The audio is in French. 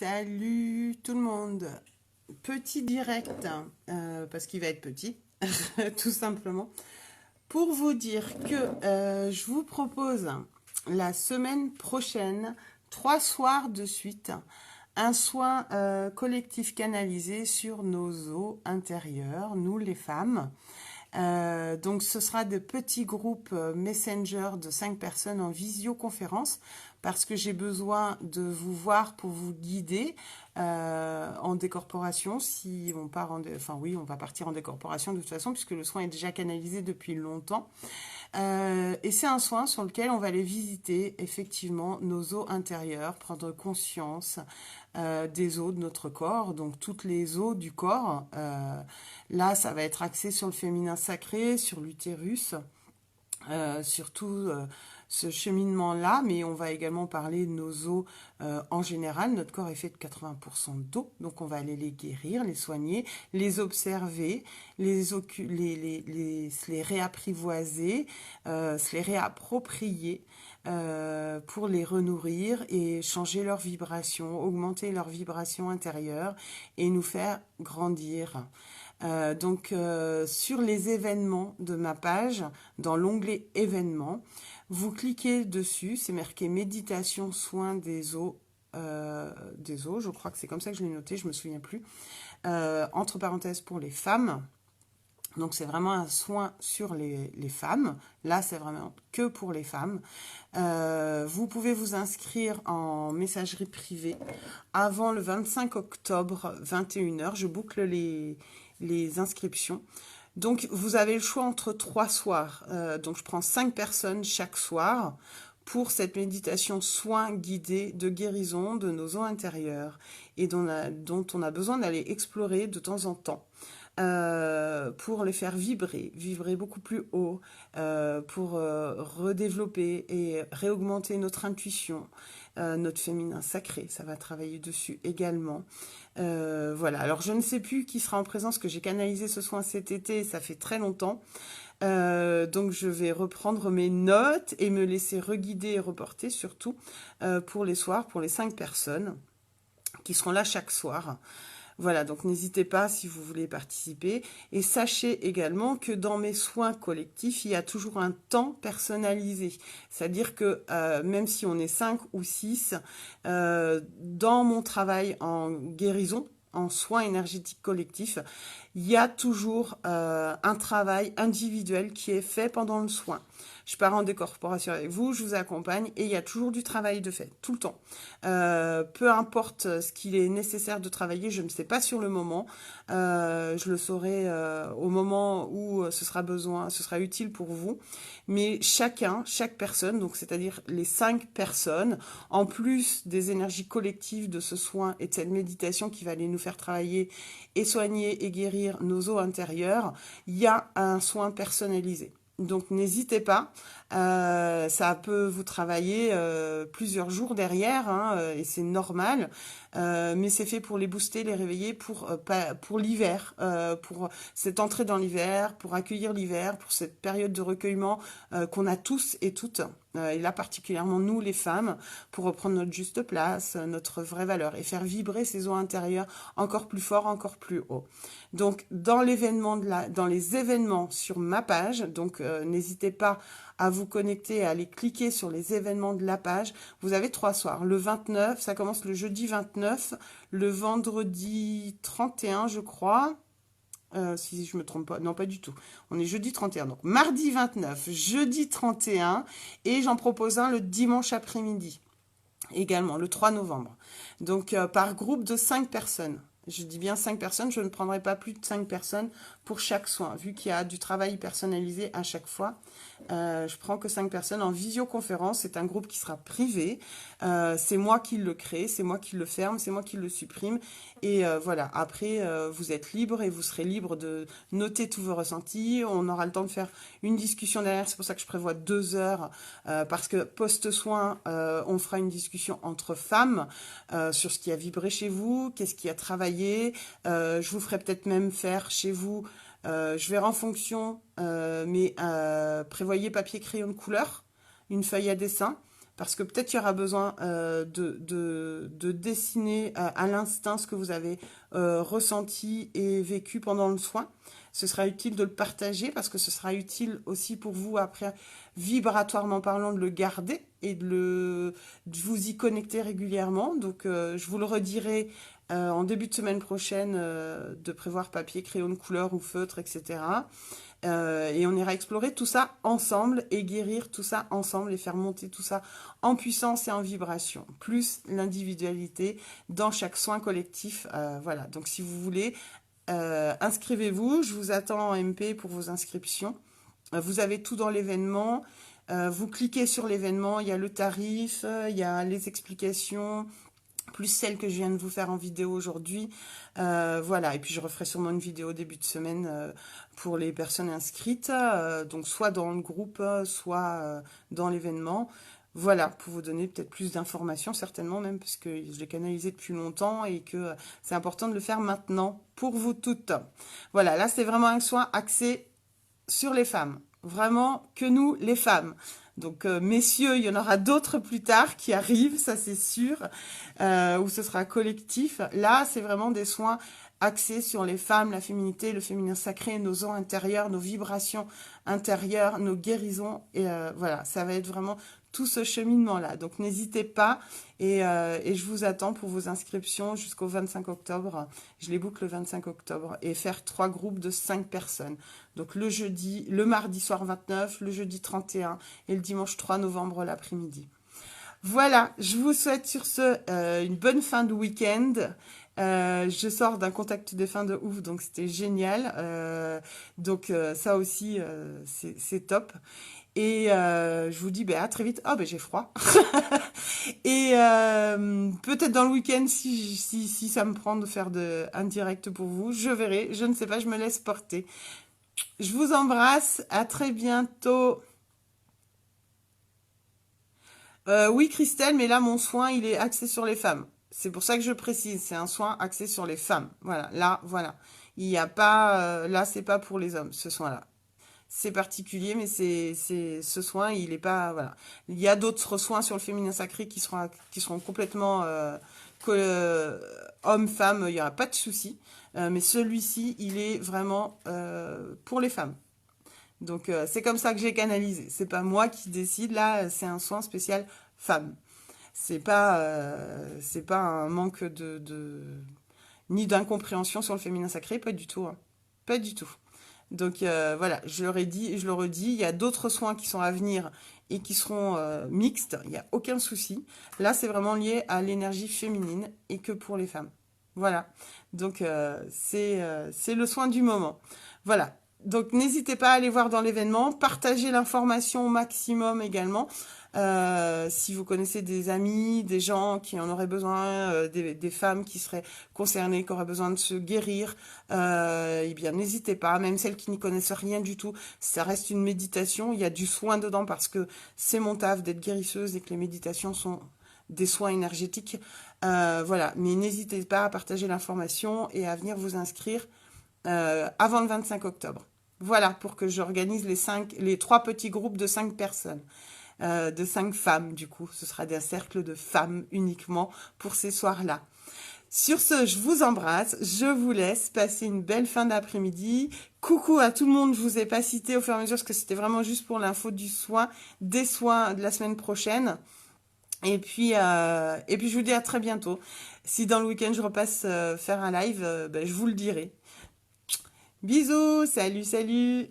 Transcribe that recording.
Salut tout le monde. Petit direct, parce qu'il va être petit, tout simplement, pour vous dire que je vous propose la semaine prochaine, 3 soirs de suite, un soin collectif canalisé sur nos eaux intérieures, nous les femmes. Donc ce sera de petits groupes Messenger de 5 personnes en visioconférence parce que j'ai besoin de vous voir pour vous guider en décorporation. Si on part enfin oui, on va partir en décorporation de toute façon puisque le soin est déjà canalisé depuis longtemps. Et c'est un soin sur lequel on va aller visiter effectivement nos os intérieures, prendre conscience des os de notre corps, donc toutes les os du corps. Là, ça va être axé sur le féminin sacré, sur l'utérus, surtout ce cheminement-là, mais on va également parler de nos os en général. Notre corps est fait de 80% d'eau, donc on va aller les guérir, les soigner, les observer, se les réapprivoiser, se les réapproprier pour les renourrir et changer leur vibration, augmenter leur vibration intérieure et nous faire grandir. Sur les événements de ma page, dans l'onglet événements, vous cliquez dessus, c'est marqué méditation soin des os, je crois que c'est comme ça que je l'ai noté, je me souviens plus, entre parenthèses pour les femmes. Donc c'est vraiment un soin sur les femmes. Là, c'est vraiment que pour les femmes. Vous pouvez vous inscrire en messagerie privée avant le 25 octobre, 21h. Je boucle les inscriptions. Donc vous avez le choix entre 3 soirs. Donc je prends 5 personnes chaque soir pour cette méditation soin guidée de guérison de nos os intérieurs et dont on a besoin d'aller explorer de temps en temps. Pour les faire vibrer beaucoup plus haut, pour redévelopper et réaugmenter notre intuition, notre féminin sacré, ça va travailler dessus également. Voilà, alors je ne sais plus qui sera en présence, que j'ai canalisé ce soin cet été, ça fait très longtemps. Donc je vais reprendre mes notes et me laisser reguider et reporter surtout pour les soirs, pour les 5 personnes qui seront là chaque soir. Voilà, donc n'hésitez pas si vous voulez participer. Et sachez également que dans mes soins collectifs, il y a toujours un temps personnalisé. C'est-à-dire que même si on est 5 ou 6, dans mon travail en guérison, en soins énergétiques collectifs, il y a toujours un travail individuel qui est fait pendant le soin. Je pars en décorporation avec vous, je vous accompagne et il y a toujours du travail de fait, tout le temps. Peu importe ce qu'il est nécessaire de travailler, je ne sais pas sur le moment. Je le saurai au moment où ce sera utile pour vous. Mais chaque personne, donc c'est-à-dire les 5 personnes, en plus des énergies collectives de ce soin et de cette méditation qui va aller nous faire travailler et soigner et guérir nos os intérieurs, il y a un soin personnalisé. Donc n'hésitez pas, ça peut vous travailler plusieurs jours derrière, hein, et c'est normal, mais c'est fait pour les booster, les réveiller pour l'hiver, pour cette entrée dans l'hiver, pour accueillir l'hiver, pour cette période de recueillement qu'on a tous et toutes, et là particulièrement nous les femmes, pour reprendre notre juste place, notre vraie valeur, et faire vibrer ces eaux intérieures encore plus fort, encore plus haut. Donc dans les événements sur ma page, donc n'hésitez pas à vous connecter, à aller cliquer sur les événements de la page. Vous avez 3 soirs. Le 29, ça commence le jeudi 29, le vendredi 31, je crois. Si je me trompe pas, non pas du tout. On est jeudi 31, donc mardi 29, jeudi 31, et j'en propose un le dimanche après-midi, également, le 3 novembre. Donc par groupe de 5 personnes. Je dis bien 5 personnes, je ne prendrai pas plus de 5 personnes pour chaque soin, vu qu'il y a du travail personnalisé à chaque fois. Je prends que 5 personnes en visioconférence, c'est un groupe qui sera privé, c'est moi qui le crée, c'est moi qui le ferme, c'est moi qui le supprime, et voilà, après vous êtes libre et vous serez libre de noter tous vos ressentis, on aura le temps de faire une discussion derrière, c'est pour ça que je prévois 2 heures, parce que post-soin, on fera une discussion entre femmes sur ce qui a vibré chez vous, qu'est-ce qui a travaillé, je vous ferai peut-être même faire chez vous, je verrai en fonction, mais prévoyez papier, crayon de couleur, une feuille à dessin, parce que peut-être il y aura besoin de dessiner à l'instinct ce que vous avez ressenti et vécu pendant le soin. Ce sera utile de le partager parce que ce sera utile aussi pour vous après, vibratoirement parlant, de le garder et de vous y connecter régulièrement. Donc je vous le redirai en début de semaine prochaine, de prévoir papier, crayon de couleur ou feutre, etc. Et on ira explorer tout ça ensemble et guérir tout ça ensemble et faire monter tout ça en puissance et en vibration, plus l'individualité dans chaque soin collectif. Voilà, donc si vous voulez, inscrivez-vous, je vous attends en MP pour vos inscriptions. Vous avez tout dans l'événement. Vous cliquez sur l'événement, il y a le tarif, il y a les explications, plus celle que je viens de vous faire en vidéo aujourd'hui. Voilà, et puis je referai sûrement une vidéo début de semaine pour les personnes inscrites, donc soit dans le groupe, soit dans l'événement. Voilà, pour vous donner peut-être plus d'informations, certainement même, parce que je l'ai canalisé depuis longtemps et que c'est important de le faire maintenant pour vous toutes. Voilà, là c'est vraiment un soin axé sur les femmes. Vraiment que nous, les femmes. Donc, messieurs, il y en aura d'autres plus tard qui arrivent, ça c'est sûr, où ce sera collectif. Là, c'est vraiment des soins axés sur les femmes, la féminité, le féminin sacré, nos eaux intérieures, nos vibrations intérieures, nos guérisons. Et voilà, ça va être vraiment tout ce cheminement-là. Donc, n'hésitez pas et je vous attends pour vos inscriptions jusqu'au 25 octobre. Je les boucle le 25 octobre et faire 3 groupes de 5 personnes. Donc, le mardi soir 29, le jeudi 31 et le dimanche 3 novembre l'après-midi. Voilà, je vous souhaite sur ce une bonne fin de week-end. Je sors d'un contact de fin de ouf, donc c'était génial. Donc ça aussi, c'est top. Et je vous dis à très vite. Oh, j'ai froid. Et peut-être dans le week-end, si ça me prend de faire un direct pour vous, je verrai. Je ne sais pas, je me laisse porter. Je vous embrasse. À très bientôt. Oui, Christelle, mais là, mon soin, il est axé sur les femmes. C'est pour ça que je précise. C'est un soin axé sur les femmes. Voilà, là, voilà. Il n'y a pas... là, c'est pas pour les hommes, ce soin-là. C'est particulier, mais ce soin, il est pas... Voilà. Il y a d'autres soins sur le féminin sacré qui seront complètement... homme-femme, il n'y aura pas de souci. Mais celui-ci, il est vraiment pour les femmes. Donc, c'est comme ça que j'ai canalisé. C'est pas moi qui décide. Là, c'est un soin spécial femme. C'est pas un manque ni d'incompréhension sur le féminin sacré. Pas du tout. Hein. Pas du tout. Donc, voilà, je leur ai dit et je le redis. Il y a d'autres soins qui sont à venir et qui seront mixtes. Il n'y a aucun souci. Là, c'est vraiment lié à l'énergie féminine et que pour les femmes. Voilà. Donc, c'est le soin du moment. Voilà. Donc, n'hésitez pas à aller voir dans l'événement, partagez l'information au maximum également. Si vous connaissez des amis, des gens qui en auraient besoin, des femmes qui seraient concernées, qui auraient besoin de se guérir, eh bien, n'hésitez pas, même celles qui n'y connaissent rien du tout, ça reste une méditation, il y a du soin dedans parce que c'est mon taf d'être guérisseuse et que les méditations sont des soins énergétiques. Voilà, mais n'hésitez pas à partager l'information et à venir vous inscrire avant le 25 octobre. Voilà, pour que j'organise les 3 petits groupes de 5 personnes, de 5 femmes du coup. Ce sera des cercles de femmes uniquement pour ces soirs-là. Sur ce, je vous embrasse, je vous laisse passer une belle fin d'après-midi. Coucou à tout le monde, je vous ai pas cité au fur et à mesure parce que c'était vraiment juste pour l'info du soin, des soins de la semaine prochaine. Et puis je vous dis à très bientôt. Si dans le week-end je repasse faire un live, je vous le dirai. Bisous, salut, salut!